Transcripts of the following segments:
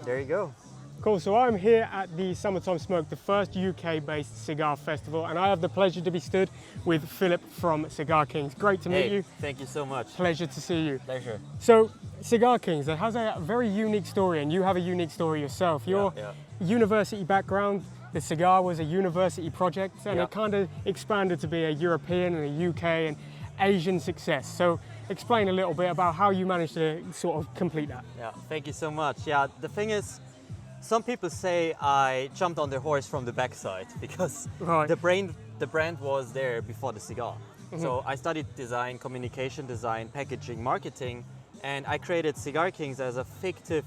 there you go. Cool, so I'm here at the Summertime Smoke, the first UK-based cigar festival, and I have the pleasure to be stood with Philipp from CigarKings. Great to meet you. Thank you so much. Pleasure to see you. Pleasure. So, CigarKings, it has a very unique story, and you have a unique story yourself. Your university background, the cigar was a university project, and it kind of expanded to be a European and a UK and Asian success. So, explain a little bit about how you managed to sort of complete that. Yeah, thank you so much. Yeah, the thing is, some people say I jumped on the horse from the backside because the brand was there before the cigar. So I studied design, communication design, packaging, marketing, and I created CigarKings as a fictive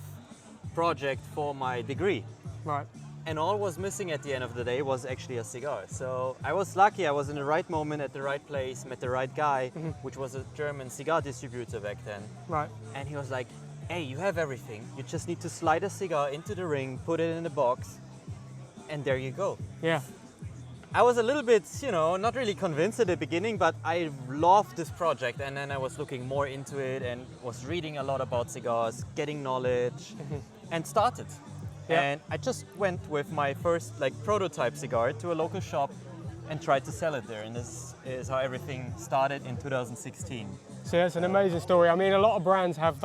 project for my degree. Right. And all was missing at the end of the day was actually a cigar. So I was lucky, I was in the right moment at the right place, met the right guy, which was a German cigar distributor back then. Right. And he was like, hey, you have everything. You just need to slide a cigar into the ring, put it in a box, and there you go. Yeah. I was a little bit, not really convinced at the beginning, but I loved this project. And then I was looking more into it and was reading a lot about cigars, getting knowledge, and started. Yeah. And I just went with my first prototype cigar to a local shop and tried to sell it there. And this is how everything started in 2016. So that's an amazing story. I mean, a lot of brands have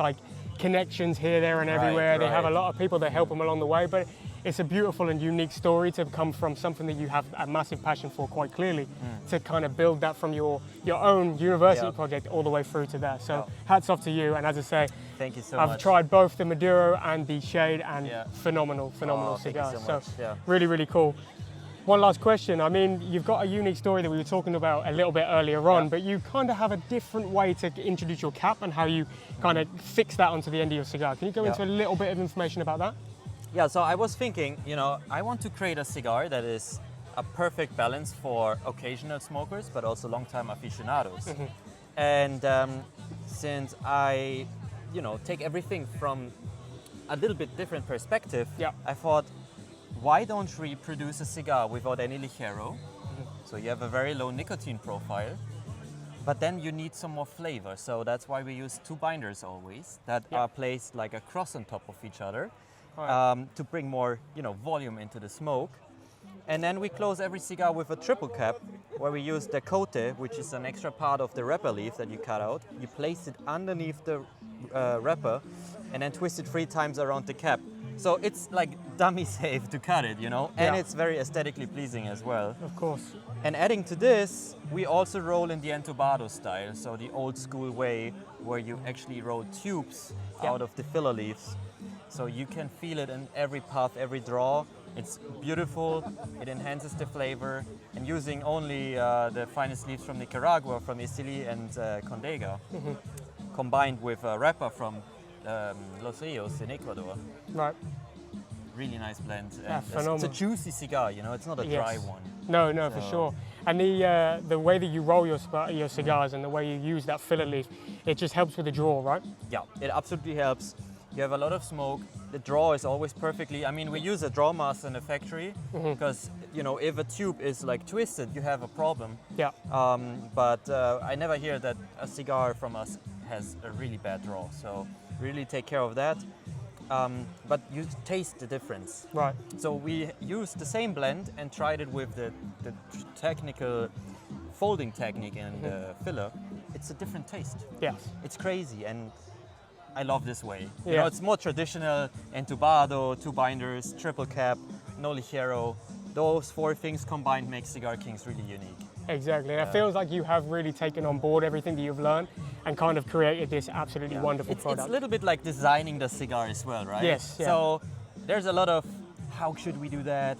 connections here, there and everywhere. They have a lot of people that help them along the way, but it's a beautiful and unique story to come from something that you have a massive passion for quite clearly, to kind of build that from your own university project all the way through to there. So hats off to you, and as I say, thank you so I've much. tried both the Maduro and the Shade, and phenomenal cigars. Thank you so much. Really, really cool. One last question. I mean, you've got a unique story that we were talking about a little bit earlier on, but you kind of have a different way to introduce your cap and how you kind of fix that onto the end of your cigar. Can you go into a little bit of information about that? Yeah, so I was thinking, I want to create a cigar that is a perfect balance for occasional smokers, but also long-time aficionados. And since I, take everything from a little bit different perspective, I thought, why don't we produce a cigar without any ligero? So you have a very low nicotine profile, but then you need some more flavor. So that's why we use two binders always that are placed like a cross on top of each other to bring more, volume into the smoke. And then we close every cigar with a triple cap where we use the cote, which is an extra part of the wrapper leaf that you cut out. You place it underneath the wrapper and then twist it 3 times around the cap. So it's like dummy safe to cut it, and it's very aesthetically pleasing as well. Of course. And adding to this, we also roll in the Entubado style, so the old school way where you actually roll tubes out of the filler leaves. So you can feel it in every puff, every draw. It's beautiful, it enhances the flavor, and using only the finest leaves from Nicaragua, from Isili and Condega, combined with a wrapper from Los Rios in Ecuador. Right. Really nice blend. Phenomenal. It's a juicy cigar, it's not a dry one. No, for sure. And the way that you roll your cigars and the way you use that filler leaf, it just helps with the draw, right? Yeah, it absolutely helps. You have a lot of smoke. The draw is always perfectly. I mean, we use a draw master in the factory because if a tube is twisted, you have a problem. Yeah. But I never hear that a cigar from us has a really bad draw. So really take care of that. But you taste the difference. Right. So we used the same blend and tried it with the technical folding technique and the filler. It's a different taste. Yes. It's crazy, and I love this way. It's more traditional, entubado, 2 binders, triple cap, no ligero. Those 4 things combined make CigarKings really unique. Exactly. It feels like you have really taken on board everything that you've learned and kind of created this absolutely wonderful product. It's a little bit like designing the cigar as well, right? Yes. Yeah. So there's a lot of, how should we do that?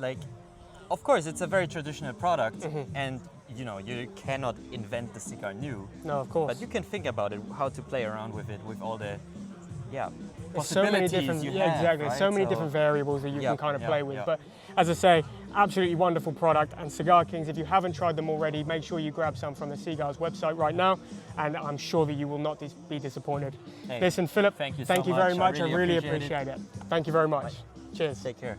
Of course, it's a very traditional product, and you cannot invent the cigar new. No, of course. But you can think about it, how to play around with it, with all the There's so many different, exactly. Right? So many different variables that you can kind of play with. But as I say, absolutely wonderful product. And CigarKings, if you haven't tried them already, make sure you grab some from the C.Gars website right now, and I'm sure that you will not be disappointed. Listen, Philipp, thank you very much. I really appreciate it. Thank you very much. Cheers. Take care.